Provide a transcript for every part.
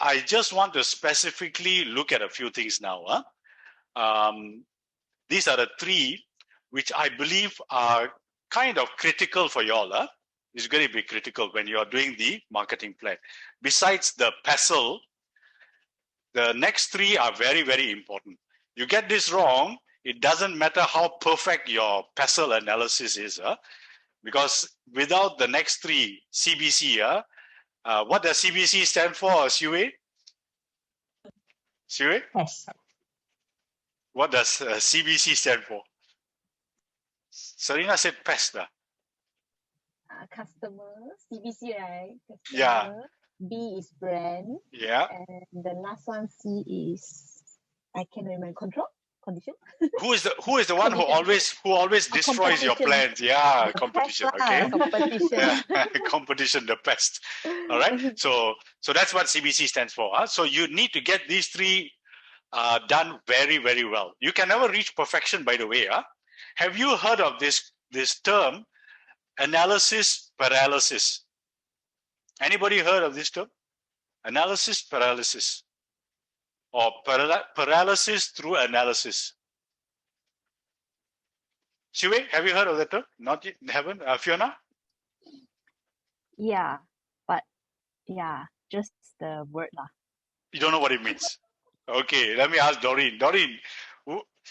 I just want to specifically look at a few things now. These are the three which I believe are kind of critical for y'all. It's going to be critical when you are doing the marketing plan. Besides the PESTLE, the next three are very, very important. You get this wrong, it doesn't matter how perfect your PESTLE analysis is, because without the next three, CBC, what does CBC stand for, Siwei? Siwei? Yes. What does CBC stand for? Serena said PEST. Customer, CBC, right? Customer. Yeah. B is brand. Yeah. And the last one, C is, I can't remember, condition. Who is the one who always destroys your plans? Yeah, competition. Okay. Competition. Yeah. Competition, the pest. All right. So that's what CBC stands for. So you need to get these three done very, very well. You can never reach perfection, by the way. Have you heard of this term, analysis paralysis? Anybody heard of this term? Analysis paralysis, or paralysis through analysis. Siwei, have you heard of that term? Not yet, haven't? Fiona? Yeah, but yeah, just the word lah. You don't know what it means. Okay, let me ask Doreen. Doreen,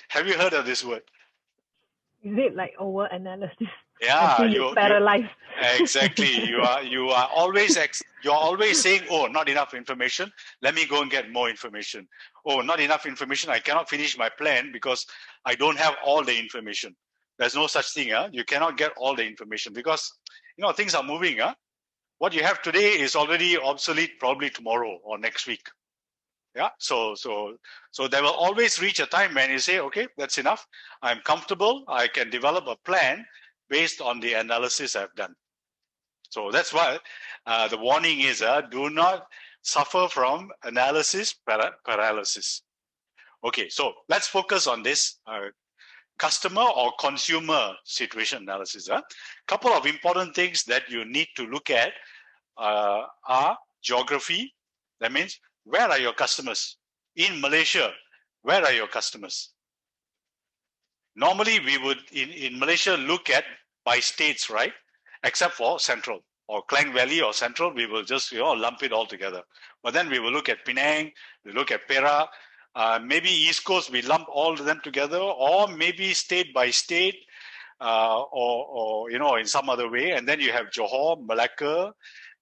have you heard of this word? Is it like over analysis? Yeah, you're paralyzed. Exactly. You are always saying, oh, not enough information. Let me go and get more information. Oh, not enough information. I cannot finish my plan because I don't have all the information. There's no such thing. You cannot get all the information because things are moving. What you have today is already obsolete probably tomorrow or next week. Yeah. So there will always reach a time when you say, okay, that's enough. I'm comfortable. I can develop a plan based on the analysis I've done. So that's why the warning is, do not suffer from analysis paralysis. Okay, so let's focus on this customer or consumer situation analysis. Couple of important things that you need to look at are geography. That means, where are your customers? In Malaysia, where are your customers? Normally, we would, in Malaysia, look at by states, right? Except for Central or Klang Valley or Central, we will just lump it all together. But then we will look at Penang, we look at Perak, maybe East Coast, we lump all of them together, or maybe state by state, or in some other way. And then you have Johor, Malacca,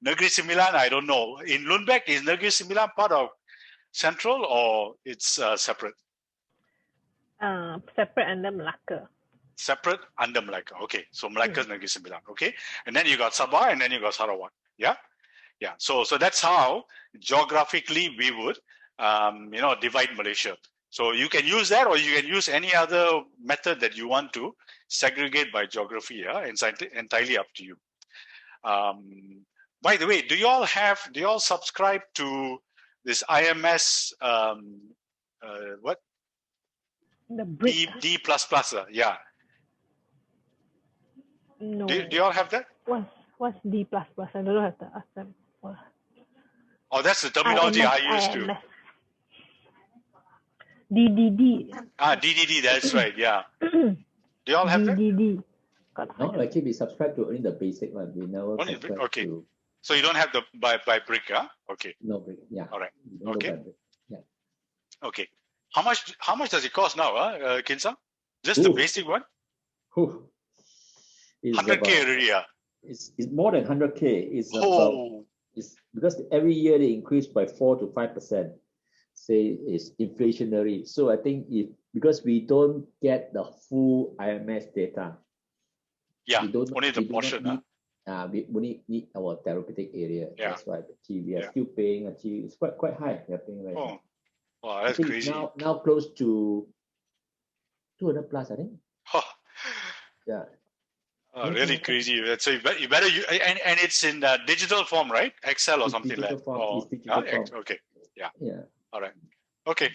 Negeri Sembilan. I don't know. In Lundbeck, is Negeri Sembilan part of Central or it's separate? Separate under Malacca. Separate under Malacca. Okay, so Malacca is Negeri Sembilan. Okay, and then you got Sabah, and then you got Sarawak. Yeah. So that's how geographically we would divide Malaysia. So you can use that, or you can use any other method that you want to segregate by geography. It's entirely up to you. By the way, do you all subscribe to this IMS what? The BRIC. D++, yeah. No. Do you all have that? What's D++? I don't know how to ask them. Oh, that's the terminology I used to. DDD. DDD, that's right, yeah. Do you all have that? DDD. No, actually we subscribe to only the basic one. We never only subscribe okay. to... So you don't have the by BRIC, huh? Okay. No BRIC, yeah. All right. Okay. Yeah. Okay. How much does it cost now, Kinsa? Just the basic one? 100K already, yeah. It's more than 100K. It's because every year they increase by 4 to 5%. Say it's inflationary. So I think because we don't get the full IMS data. Yeah, only the portion. We only need our therapeutic area. Yeah. That's why we are still paying. Actually, it's quite high. We are paying right now. Wow, that's crazy. Now close to 200 plus, I think. Yeah. Really crazy. So you better and it's in digital form, right? Excel or something like that. Okay. Yeah. All right. Okay.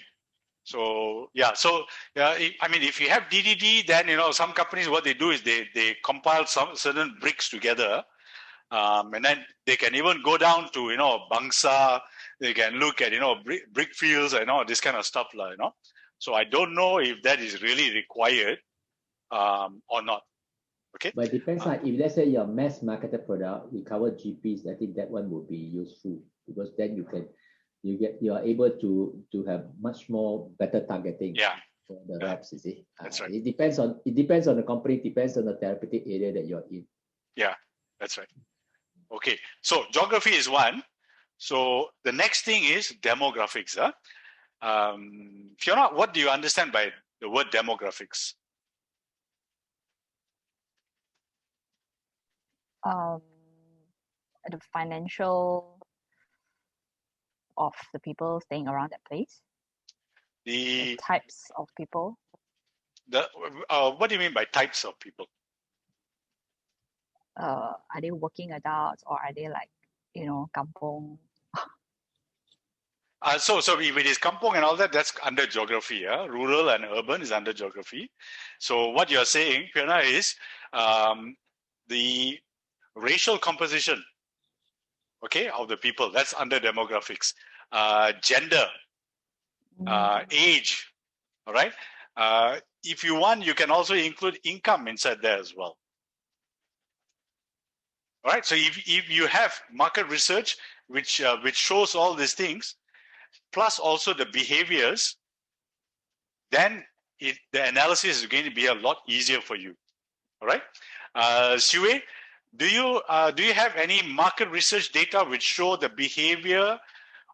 So I mean, if you have DDD, then some companies, what they do is they compile some certain bricks together, and then they can even go down to Bangsa, They can look at, brick fields and all this kind of stuff, So I don't know if that is really required or not. Okay. But it depends on if let's say your mass marketed product, you cover GPs, I think that one will be useful because then you are able to have much more better targeting. Yeah. For the reps, you see. That's right. It depends on the company, it depends on the therapeutic area that you're in. Yeah, that's right. Okay. So geography is one. So the next thing is demographics. Fiona, what do you understand by the word demographics? The financial of the people staying around that place. The types of people. What do you mean by types of people? Are they working adults or are they like, kampong? So if it is kampong and all that, that's under geography. Yeah? Rural and urban is under geography. So what you're saying, Fiona, is the racial composition, okay, of the people. That's under demographics. Gender, age, all right? If you want, you can also include income inside there as well. All right, so if you have market research which shows all these things, plus also the behaviors, then the analysis is going to be a lot easier for you. All right, Siwei, do you have any market research data which show the behavior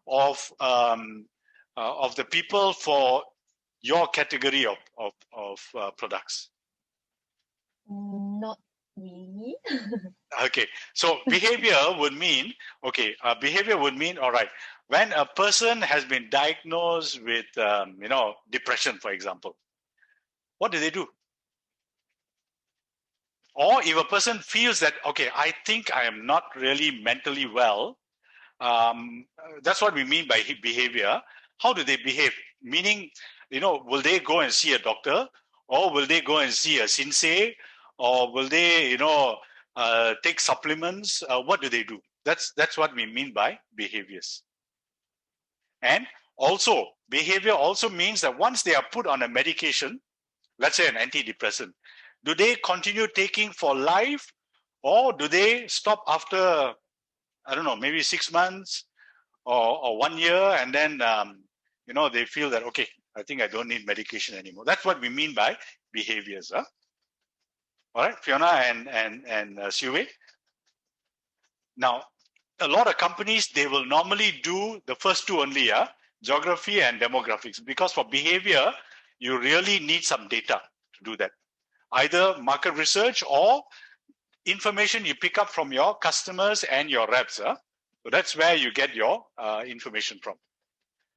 of the people for your category of products? Not really. Okay, so behavior would mean, all right, when a person has been diagnosed with, depression, for example, what do? Or if a person feels that, okay, I think I am not really mentally well, that's what we mean by behavior. How do they behave? Meaning, will they go and see a doctor, or will they go and see a sensei, or will they, take supplements? What do they do? That's what we mean by behaviors. And also, behavior also means that once they are put on a medication, let's say an antidepressant, do they continue taking for life, or do they stop after, I don't know, maybe 6 months or 1 year, and then they feel that, okay, I think I don't need medication anymore. That's what we mean by behaviors. All right, Fiona and Siwei. Now, a lot of companies, they will normally do the first two only, geography and demographics, because for behavior, you really need some data to do that. Either market research or information you pick up from your customers and your reps. So that's where you get your information from.